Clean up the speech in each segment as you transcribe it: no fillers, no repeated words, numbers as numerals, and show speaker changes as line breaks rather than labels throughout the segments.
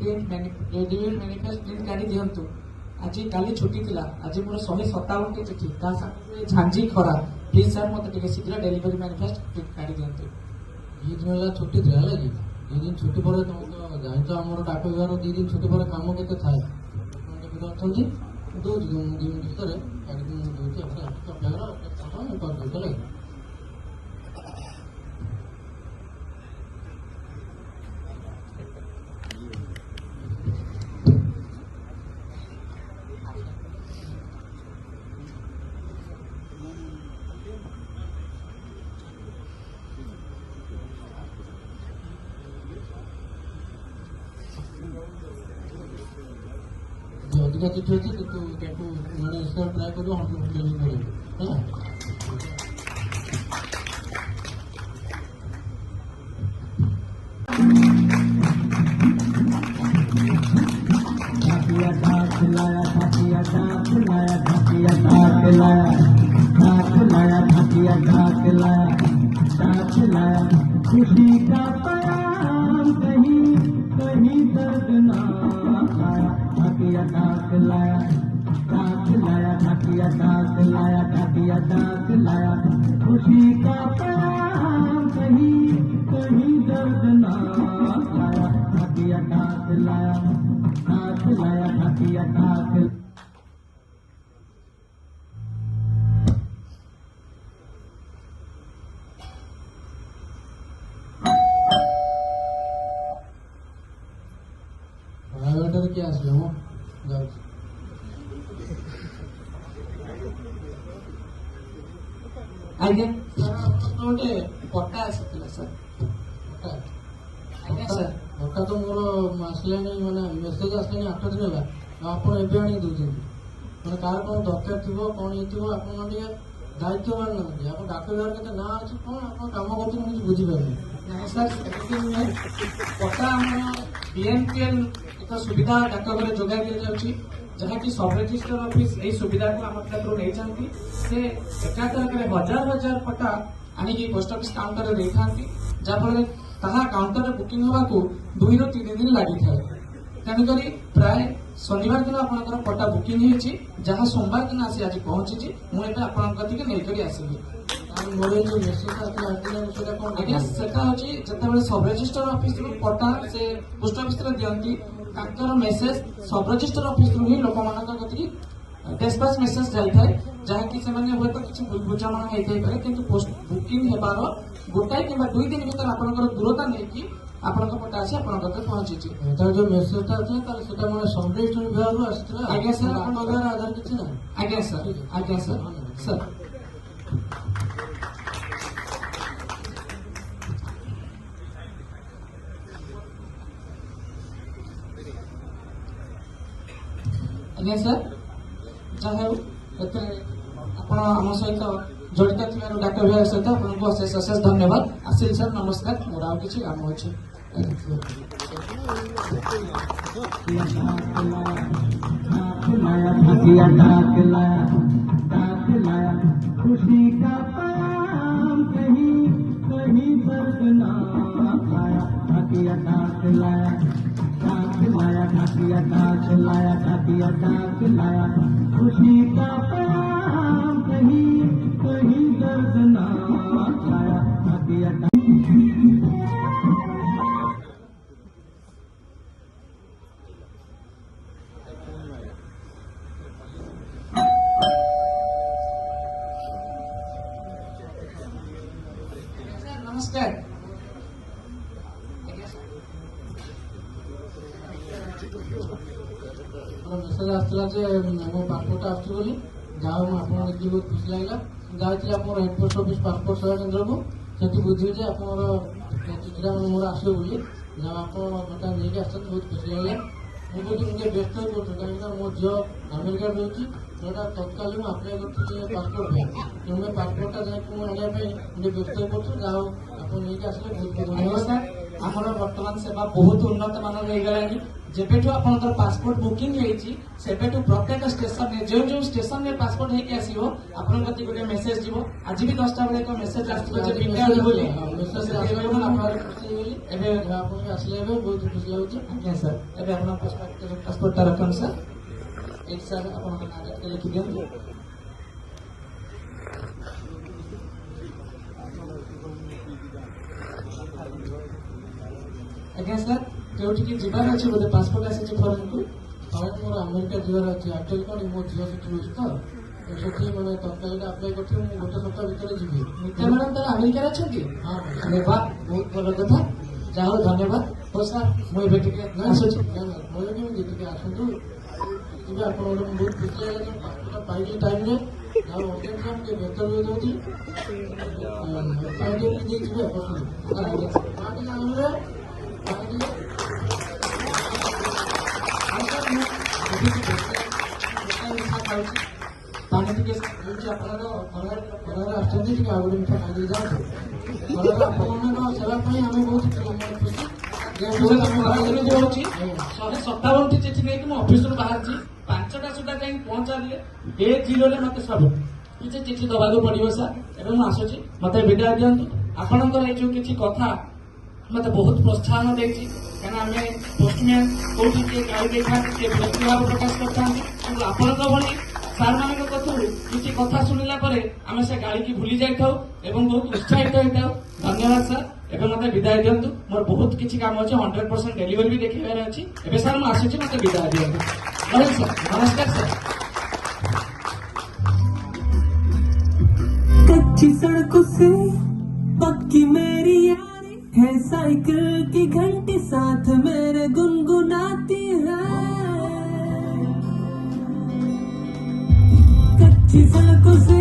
Credible manifest print काढ़ी दिंतु आज काली छुट्टी थिला आज मोर 157 टी चिठी ता साथे झांझी खरा प्लीज सर मते टिके शीघ्र डिलीवरी मैनिफेस्ट प्रिंट काढ़ी दिंतु
ये दिन वाला छुट्टी थिला लगी ये दिन छुट्टी पर तुम तो जानि तो हमर डाक विभाग 2 दिन छुट्टी पर काम केते थाए कोन के अथंती दो दिन भीतर काढ़ी दिन दोती अपने अप्लाई करो हम कर दो लगे ଅଧିକା ଚିଠି ଅଛି କିନ୍ତୁ ତାକୁ ମାନେ ଟ୍ରାଏ କରିବ 100% କରିବ ହେଲା
खुशी का पैगाम कहीं कहीं दर्द ना आया ढाकिया ढाक लाया ढाकिया ढाक लाया ढाकिया ढाक लाया खुशी का पैगाम कहीं कहीं दर्द ना आया ढाकिया ढाक लाया ढाकिया ढाक
କିଏ ଆସିଲେ ମୁଁ ଯାଉଛି
ଆଜ୍ଞା ଗୋଟେ ପଟା ଆସିଥିଲା ସାର୍ ଆଜ୍ଞା ସାର୍
ପଟା ତ ମୋର ଆସିଲାଣି ମାନେ ମେସେଜ ଆସିଲାଣି 8 ଦିନ ହେଲା ଆପଣ ଏବେ ଆଣିକି ଦେଉଛନ୍ତି ମାନେ କାହାର କ'ଣ ଦରକାର ଥିବ କ'ଣ ହେଇଥିବ ଆପଣ ଟିକେ ଦାୟିତ୍ୱବାନ ନାହାନ୍ତି ଆପଣ ଡାକ ବିଭାଗ କେତେ ନାଁ ଅଛି କ'ଣ ଆପଣ କାମ କରୁଛନ୍ତି ମୁଁ କିଛି ବୁଝିପାରୁନି
ନାଇଁ ସାର୍ ସେମିତି ନୁହେଁ ପଟା ଆମର BNPL ଏକ ସୁବିଧା ଡାକଘରେ ଯୋଗାଇ ଦିଆଯାଉଛି ଯାହାକି ସବ୍ ରେଜିଷ୍ଟର ଅଫିସ ଏହି ସୁବିଧାକୁ ଆମ ଠାରୁ ନେଇଛନ୍ତି ସେ ଏକାଥରକରେ ହଜାର ହଜାର ପଟା ଆଣିକି ପୋଷ୍ଟ ଅଫିସ କାଉଣ୍ଟରରେ ଦେଇଥାନ୍ତି ଯାହାଫଳରେ ତାହା କାଉଣ୍ଟରରେ ବୁକିଂ ହେବାକୁ 2 ରୁ 3 ଦିନ ଲାଗିଥାଏ ତେଣୁକରି ପ୍ରାୟ ଶନିବାର ଦିନ ଆପଣଙ୍କର ପଟା ବୁକିଂ ହେଇଛି ଯାହା ସୋମବାର ଦିନ ଆସି ଆଜି ପହଞ୍ଚିଛି ମୁଁ ଏବେ ଆପଣଙ୍କ କତିକି ନେଇକରି ଆସିବି
ମୋର ଏଇ ଯୋଉ ମେସେଜ ଆସିଥିଲା ସେଟା କ'ଣ
ଆଜ୍ଞା ସେଟା ହଉଛି ଯେତେବେଳେ ସବ୍ ରେଜିଷ୍ଟର ଅଫିସରୁ ପଟା ସେ ପୋଷ୍ଟ ଅଫିସରେ ଦିଅନ୍ତି ତାଙ୍କର ମେସେଜ ସବ୍ ରେଜିଷ୍ଟର ଅଫିସରୁ ହିଁ ଲୋକମାନଙ୍କ କତିକି ଡେସ୍ପାଚ୍ ମେସେଜ ଯାଇଥାଏ ଯାହାକି ସେମାନେ ହୁଏତ କିଛି ଭୁଲ ବୁଝାମଣା ହେଇଥାଇପାରେ କିନ୍ତୁ ବୁକିଂ ହେବାର 1 କିମ୍ବା 2 ଦିନ ଭିତରେ ଆପଣଙ୍କର ଦୂରତା ନେଇକି ଆପଣଙ୍କ ପଟା ଆସି ଆପଣଙ୍କ କତିରେ ପହଞ୍ଚିଛି
ତାର ଯୋଉ ମେସେଜଟା ଆସିଲା ତାହେଲେ ସେଟା ମାନେ ସବ୍ ରେଜିଷ୍ଟର ବିଭାଗରୁ ଆସିଥିଲା
ଆଜ୍ଞା ସାର୍
ଆପଣଙ୍କ ପାଖରେ ଆଧାର କିଛି ନାହିଁ
ଆଜ୍ଞା ସାର୍ ଆଜ୍ଞା ସାର୍ ସାର୍ ଆଜ୍ଞା ସାର୍ ଯାହା ହେଉ ଏଥିରେ ଆପଣ ଆମ ସହିତ ଜଡ଼ିତ ଥିବାରୁ ଡାକ ବିଭାଗ ସହିତ ଆପଣଙ୍କୁ ଅଶେଷ ଅଶେଷ ଧନ୍ୟବାଦ ଆସିଲି ସାର୍ ନମସ୍କାର ମୋର ଆଉ କିଛି କାମ ଅଛି
खुशी का पैगाम कहीं कहीं दर्द ना आया ढाकिया ढाक लाया ढाकिया ढाक लाया खुशी का पैगाम कहीं कहीं दर्द ना आया ढाकिया
नमस्कार
मेसेज आसला जे मो पासपोर्ट आसुची बोली जाओ मु आपन देखि बहुत खुशी लागला जाइछि आपन हेड पोस्ट ऑफिस पासपोर्ट सेवा केंद्र को सेठी बुझी जे आपन चिठिरा मोर आसो बोली जब आपन गोटा लेके आछन बहुत खुशी लागला मु बोली मुझे व्यस्त हो पड़छ काहे मो जो अमेरिका रहउची जोटा तत्काल मु अप्लाई करछि पासपोर्ट पे तो मैं पासपोर्ट जाय को आनिया पे मुझे व्यस्त हो पड़छ जाओ आपन लेके आसले बहुत
धन्यवाद सर ଆମର ବର୍ତ୍ତମାନ ସେବା ବହୁତ ଉନ୍ନତ ମାନର ହେଇଗଲାଣି जेबेठु आपनकर पासपोर्ट बुकिंग हेची सेबेठु प्रत्येक स्टेशन ने जो जो स्टेशन ने पासपोर्ट हेके आसीबो आपन कति गोटे मेसेज दिबो आज भी 10टा बेले एक मेसेज आस्तबो जे विद्यार्थी बोली
मेसेज
मेसेज
ଆସିଲେ
देबो
ଆପଣ
आपन
ଖୁସି ହେଇଗଲି
एबे
ଆପଣଙ୍କୁ ଆସିଲେ ଏବେ ବହୁତ ଖୁସି ଲାଗୁଛି
आज्ञा सर एबे आपन पासपोर्ट ता रखन सर एक सर आपन नाम के लिखि दियौ आज्ञा सर केउठी की जीवन अछि बोले पासपोर्ट आसी फॉरेन को
ଫରେନ୍ ମୋର ଆମେରିକା ଯିବାର ଅଛି ଆକ୍ଚୁଆଲି କ'ଣ ମୋ ଝିଅ ସେଠି ରହୁଛି ତ ସେଠି ମାନେ ତତ୍କାଳୀନ ଆପ୍ଲାଏ କରିଥିଲି ମୁଁ ଗୋଟେ ସପ୍ତାହ ଭିତରେ ଯିବି
नित्य मैडम तर अमेरिका अछंती
ହଁ
अरे वाह बहुत भल कथा जाओ धन्यवाद हो सर मुझे बेटिके आसुची
ଭଲ କେମିତି ଟିକେ ଆସନ୍ତୁ ଯିବେ ଆପଣ ଗୋଟେ ମୁଁ ବହୁତ ଖୁସି ଲାଗିଲା ଯେ ପାସପୋର୍ଟଟା ପାଇଲି ଟାଇମ୍ରେ ଆଉ ଅଟେନ୍ସ ମୁଁ ଟିକେ ବ୍ୟସ୍ତ ରହିଯାଉଛି ପାଇଲି ଦେଇ ଯିବେ ବସନ୍ତୁ ଟିକେ ଆଣିଲେ
पानी टिके
ଆପଣଙ୍କ ଘରରେ ଆସୁଛନ୍ତି ଟିକେ ଆଉ ଗୋଟେ ମିଠା ଖାଇଦେଇ ଯାଆନ୍ତୁ ଘରର ଆପଣମାନଙ୍କ ସେବା ପାଇଁ ଆମେ ବହୁତ ଖୁସି
ହଉଛି 157ଟି ଚିଠି ନେଇକି ମୁଁ ଅଫିସରୁ ବାହାରିଛି 5ଟା ସୁଦ୍ଧା ଯାଇ ପହଞ୍ଚାରିଲେ ଏ ଜିରୋରେ ମତେ ସବୁ କିଛି ଚିଠି ଦବାକୁ ପଡିବ ସାର୍ ଏବେ ମୁଁ ଆସୁଛି ମତେ ବିଦାୟ ଦିଅନ୍ତୁ ଆପଣଙ୍କର ଏଇ ଯୋଉ କିଛି କଥା ମତେ ବହୁତ ପ୍ରୋତ୍ସାହନ ଦେଇଛି କାରଣ ଆମେ ପୋଷ୍ଟମ୍ୟାନ କୋଉଠି କିଏ ଗାଳି ଦେଇଥାନ୍ତି କିଏ ବିରକ୍ତି ଭାବ ପ୍ରକାଶ କରିଥାନ୍ତି କିନ୍ତୁ ଆପଣଙ୍କ ଭଳି ସାର୍ ମାନଙ୍କ କତରୁ କିଛି କଥା ଶୁଣିଲା ପରେ ଆମେ ସେ ଗାଳିକି ଭୁଲି ଯାଇଥାଉ ଏବଂ ବହୁତ ଉତ୍ସାହିତ ହେଇଥାଉ ଧନ୍ୟବାଦ ସାର୍ ଏବେ ମତେ ବିଦାୟ ଦିଅନ୍ତୁ ମୋର ବହୁତ କିଛି କାମ ଅଛି 100% ଡେଲିଭରି ବି ଦେଖିବାର ଅଛି ଏବେ ସାର୍ ମୁଁ ଆସୁଛି ମତେ ବିଦାୟ ଦିଅନ୍ତୁ ରହିଲି ସାର୍ ନମସ୍କାର ସାର୍
कच्ची सड़कों से पक्की मेरी यारी है साइकिल की घंटी साथ मेरे गुनगुनाती है कच्ची सड़कों से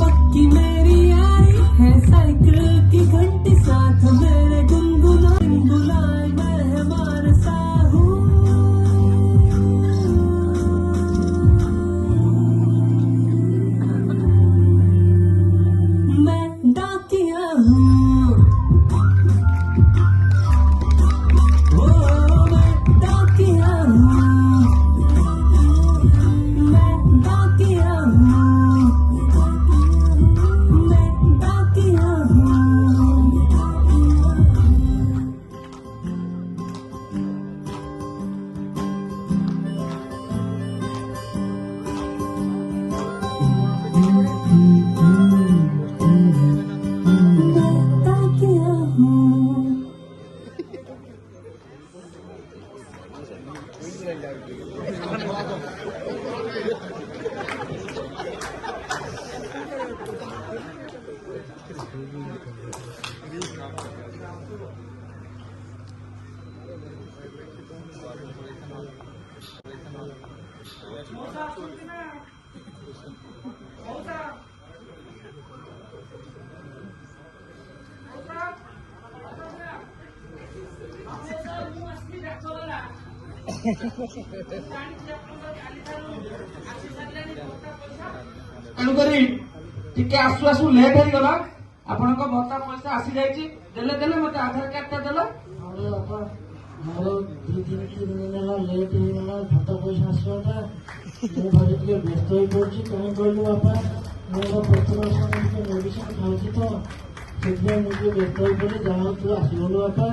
पक्की मेरी यारी है साइकिल की घंटी साथ मेरे गुनगुनाए बुलाए मेहमान सा हूँ मैं डाकिया हूँ ओ मैं डाकिया हूँ मैं डाकिया हूँ मैं डाकिया हूँ मैं डाकिया हूँ
ତେଣୁକରି ଟିକେ ଆସୁ ଆସୁ ଲେଟ୍ ହେଇଗଲା ଆପଣଙ୍କ ଭତ୍ତା ପଇସା ଆସି ଯାଇଛି ଦେଲେ ଦେଲେ ମତେ ଆଧାର କାର୍ଡ ଟା ଦେଲେ
ଆରେ ବାପା ମୋର 2-3 ଦିନ ହେଲା ଲେଟ୍ ହେଇଗଲା ଭତ୍ତା ପଇସା ଆସିବାଟା ମୁଁ ଭାରି ଟିକେ ବ୍ୟସ୍ତ ହେଇପଡୁଛି କାହିଁ କହିଲୁ ବାପା ମୋର ପ୍ରତିବର୍ଷ ମୁଁ ଟିକେ ମେଡିସିନ ଖାଉଛି ତ ସେଥିପାଇଁ ମୁଁ ଟିକେ ବ୍ୟସ୍ତ ହେଇପଡି ଯାହା ହଉ ତୁ ଆସିଗଲୁ ବାପା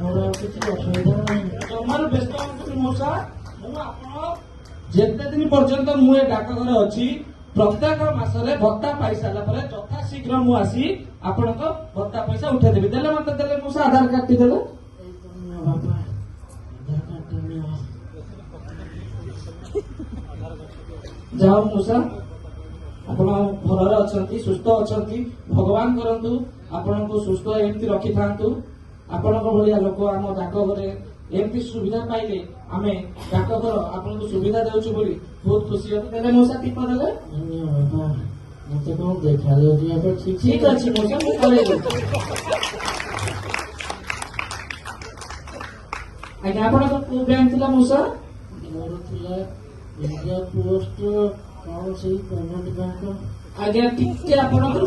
ମୋର ଆଉ କିଛି ଅସୁବିଧା ନାହିଁ
ଜମାରୁ ବ୍ୟସ୍ତ ହୁଅନ୍ତୁନି ମଉସା ମୁଁ ଆପଣ ଯେତେ ଦିନ ପର୍ଯ୍ୟନ୍ତ ମୁଁ ଏ ଡାକଘରେ ଅଛି ପ୍ରତ୍ୟେକ ମାସରେ ଭତ୍ତା ପାଇସାରିଲା ପରେ ଯଥା ଶୀଘ୍ର ମୁଁ ଆସି ଆପଣଙ୍କ ଭତ୍ତା ପଇସା ଉଠେଇଦେବି ଦେଲେ ମତେ ଦେଲେ ମଉସା ଆଧାର କାର୍ଡଟି ଦେଲେ
ଏଇ ତ ନିଅ ବାପା ଆଧାର କାର୍ଡଟା ନିଅ
ଯାହା ହଉ ମଉସା ଆପଣ ଭଲରେ ଅଛନ୍ତି ସୁସ୍ଥ ଅଛନ୍ତି ଭଗବାନ କରନ୍ତୁ ଆପଣଙ୍କୁ ସୁସ୍ଥ ଏମିତି ରଖିଥାନ୍ତୁ ଆପଣଙ୍କ ଭଳିଆ ଲୋକ ଆମ ଡାକଘରେ ଏମିତି ସୁବିଧା ପାଇଲେ ଆମେ ଡାକଘର ଆପଣଙ୍କୁ ସୁବିଧା ଦେଉଛୁ ବୋଲି ବହୁତ ଖୁସି ହବୁ ଦେଲେ ମଉସା ଟିପ ଦେଲେ
ନିଅ ବାପା ମତେ କଣ ଦେଖାଯାଉଛି ବାପା
ଠିକ ଅଛି ମଉସା ମୁଁ କରେଇ ଦେଉଛି ଆଜ୍ଞା ଆପଣଙ୍କର କୋଉ ବ୍ୟାଙ୍କ ଥିଲା ମଉସା
ମୋର ଥିଲା ଇଣ୍ଡିଆ ପୋଷ୍ଟ କଣ ସେଇ ପେମେଣ୍ଟ ବ୍ୟାଙ୍କ
ଆଜ୍ଞା ଟିକେ ଆପଣଙ୍କର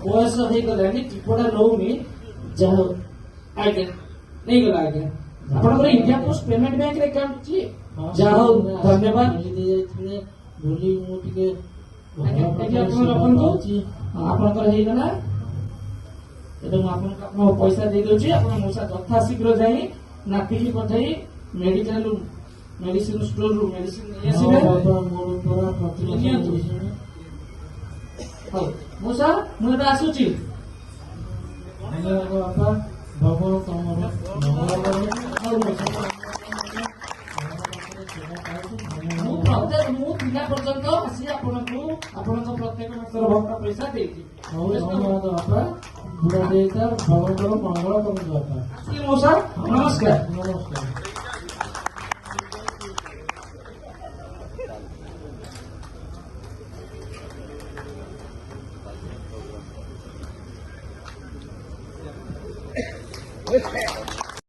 ବୟସ ହେଇଗଲାଣି ଟିପଟା ରହୁନି ଯାହା ହଉ ଆଜ୍ଞା ନେଇଗଲା ଆଜ୍ଞା ଆପଣଙ୍କର ଇଣ୍ଡିଆ ପୋଷ୍ଟ ପେମେଣ୍ଟ ବ୍ୟାଙ୍କରେ ଆକାଉଣ୍ଟ ଅଛି? ଯାହା ହଉ ଧନ୍ୟବାଦ।
ଦେଇଯାଇଥିଲେ ବୋଲି ମୁଁ ଟିକେ
ଆଜ୍ଞା, ଏଠି ଆପଣ ରଖନ୍ତୁ। ଆପଣଙ୍କର ହେଇଗଲା। ଏବେ ମୁଁ ଆପଣଙ୍କୁ ଆପଣଙ୍କ ପଇସା ଦେଇଦେଉଛି। ଆପଣ ମଉସା ଯଥା ଶୀଘ୍ର ଯାଇ ନାତିକି ପଠେଇ ମେଡିକାଲ ମେଡିସିନ ଷ୍ଟୋରରୁ ମେଡିସିନ ନେଇ ଆସିବେ।
ମୋର ପୁରା ପ୍ରତିମାସ
ନିଅନ୍ତୁ।
medicine।
ହଉ ମଉସା ମୁଁ ଏବେ ଆସୁଛି।
ଧନ୍ୟବାଦ ବାପା, ଭଗବାନ ତମର ମଙ୍ଗଳ କରେ।
ହଉ ମଉସା। ମୁଁ ଥିଲା ପର୍ଯ୍ୟନ୍ତ ଆସି ଆପଣଙ୍କୁ ଆପଣଙ୍କ ପ୍ରତ୍ୟେକ ମାସର ଭତ୍ତା ପଇସା ଦେଇଛି।
ହଉ ଧନ୍ୟବାଦ ବାପା, ବୁଢ଼ା ଦେଇଥା, ଭଗବାନଙ୍କର ମଙ୍ଗଳ କରନ୍ତୁ ବାପା।
ଆସିଲି ମଉସା, ନମସ୍କାର।
ନମସ୍କାର।